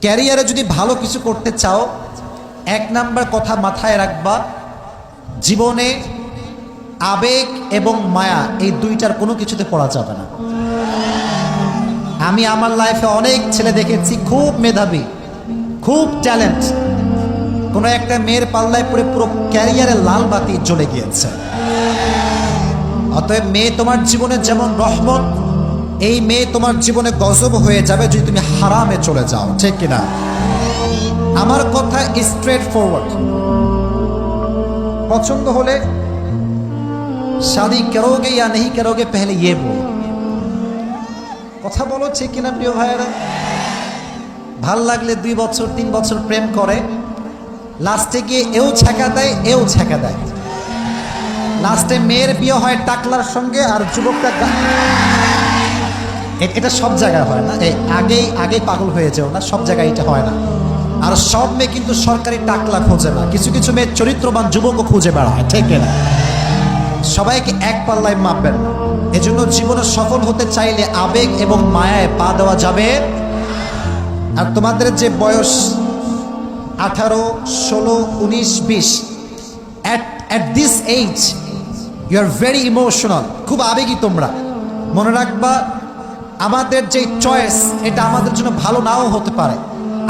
ক্যারিয়ারে যদি ভালো কিছু করতে চাও, এক নাম্বার কথা মাথায় রাখবা, জীবনে আবেগ এবং মায়া এই দুইটার কোনো কিছুতে পড়া যাবে না। আমি আমার লাইফে অনেক ছেলে দেখেছি, খুব মেধাবী, খুব ট্যালেন্ট, কোনো একটা মেয়ের পাল্লায় পড়ে পুরো ক্যারিয়ারে লাল বাতি জ্বলে গিয়েছে। অতএব মেয়ে তোমার জীবনে যেমন রহমত, এই মেয়ে তোমার জীবনে গজব হয়ে যাবে যদি তুমি হারামে চলে যাও, ঠিক কিনা? আমার কথা স্ট্রেট ফরওয়ার্ড, পছন্দ হলে शादी करोगे या नहीं करोगे पहले ये बोलो। কথা বলো, ঠিক কিনা প্রিয় ভাইয়েরা? ভাল লাগলে 2 বছর 3 বছর প্রেম করে, লাস্টে গিয়ে এও ছ্যাঁকা দেয়, এও ছ্যাঁকা দেয়, লাস্টে মেয়ের বিয়ে হয় টাকলার সঙ্গে আর যুবকটা। এটা সব জায়গায় হয় না, আগেই পাগল হয়ে যাও না, সব জায়গায় এটা হয় না। আর সব মেয়ে কিন্তু সরকারি টাকলা খোঁজে না, কিছু কিছু মেয়ে চরিত্রবান যুবকও খুঁজে বেড়ায়, ঠিক কিনা? সবাইকে এক পাল্লায় মাপবেন না। এজন্য জীবনে সফল হতে চাইলে আবেগ এবং মায়ায় পা দেওয়া যাবে। আর তোমাদের যে বয়স 18, 16, 19, 20, at this age you are very emotional, খুব আবেগী তোমরা। মনে রাখবা, আমাদের যে চয়েস এটা আমাদের জন্য ভালো নাও হতে পারে।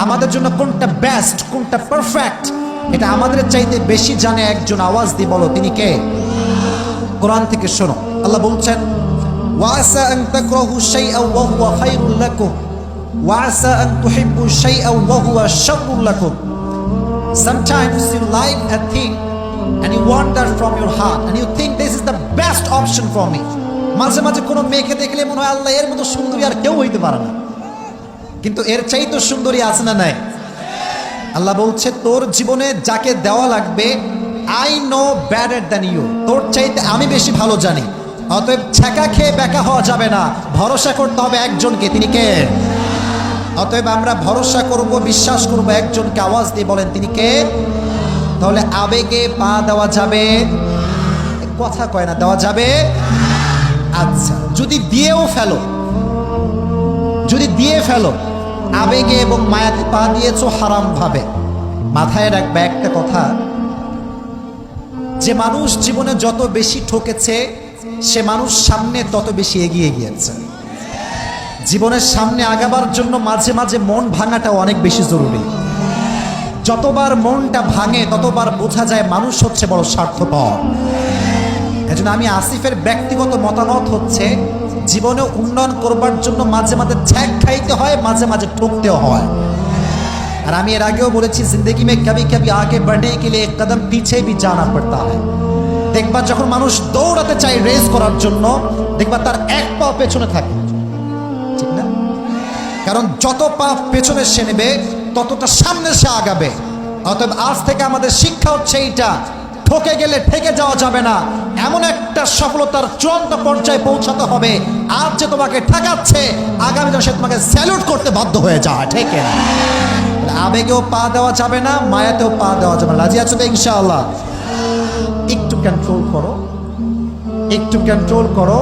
আমাদের জন্য কোনটা বেস্ট, কোনটা পারফেক্ট, এটা আমাদের চাইতে বেশি জানে একজন। আওয়াজ দিয়ে বলো, তিনি কে? কোরআন থেকে শোনো, আল্লাহ বলছেন, ওয়াসা আন তাকরাহু শাইআন ওয়া হুয়া খায়রুল লাকুম ওয়াসা আন তুহিব্বু শাইআন ওয়া হুয়া শাররুল লাকুম। Sometimes you like a thing and you want that from your heart and you think this is the best option for me. মাঝে মাঝে কোনো মেয়েকে দেখলে মনে হয় আল্লাহ, এর মতো সুন্দরী আর কেউ হইতে পারে না, কিন্তু এর চাইতে সুন্দরী আছে না নাই? আল্লাহ বলছে, তোর জীবনে যাকে দেওয়া লাগবে, I know better than you, তোর চাইতে আমি বেশি ভালো জানি। অতএব ছ্যাঁকা খেয়ে বেকা হওয়া যাবে না, ভরসা করতে হবে একজনকে, তিনি কে? অতএব আমরা ভরসা করব, বিশ্বাস করব একজনকে। আওয়াজ দিয়ে বলেন, তিনি কে? তাহলে আবেগে পা দেওয়া যাবে? কথা কয় না, দেওয়া যাবে? আচ্ছা, যদি দিয়ে ফেলো, আবেগে এবং মায়াতে পা দিয়েছো হারাম ভাবে, মাথায় রাখবে একটা কথা, যে মানুষ জীবনে যত বেশি ঠকেছে সে মানুষ সামনে তত বেশি এগিয়ে গিয়েছে। জীবনের সামনে আগাবার জন্য মাঝে মাঝে মন ভাঙাটা অনেক বেশি জরুরি। যতবার মনটা ভাঙে ততবার বোঝা যায় মানুষ হচ্ছে বড় স্বার্থপর। এজন্য আমি আসিফের ব্যক্তিগত মতামত হচ্ছে, জীবনে উন্নয়ন করবার জন্য মাঝে মাঝে ছ্যাঁক খাইতে হয়, মাঝে মাঝে ঠকতেও হয়। আর আমি এর আগেও বলেছি, জিন্দগি মে কবি কবি আগে बढ़ने के लिए एक कदम पीछे भी जाना पड़ता है। দেখবা যখন মানুষ দৌড়াতে চায় রেস করার জন্য, দেখবা তার এক পা পেছনে থাকে, ঠিক না? কারণ যত পা পেছনে সে নেবে ততটা সামনে সে আগাবে। অতএব আজ থেকে আমাদের শিক্ষা হচ্ছে এইটা, ঠকে গেলে ঠেকে যাওয়া যাবে না, এমন একটা সফলতার চূড়ান্ত পর্যায়ে পৌঁছাতে হবে, আজ যে তোমাকে ঠেকাচ্ছে আগামী দিনে সে তোমাকে স্যালুট করতে বাধ্য হয়ে যায়, ঠিক না? আবেগেও পা দেওয়া যাবে না, মায়াতেও পা দেওয়া যাবে না। রাজি আছো তো ইনশাআল্লাহ? একটু কন্ট্রোল করো,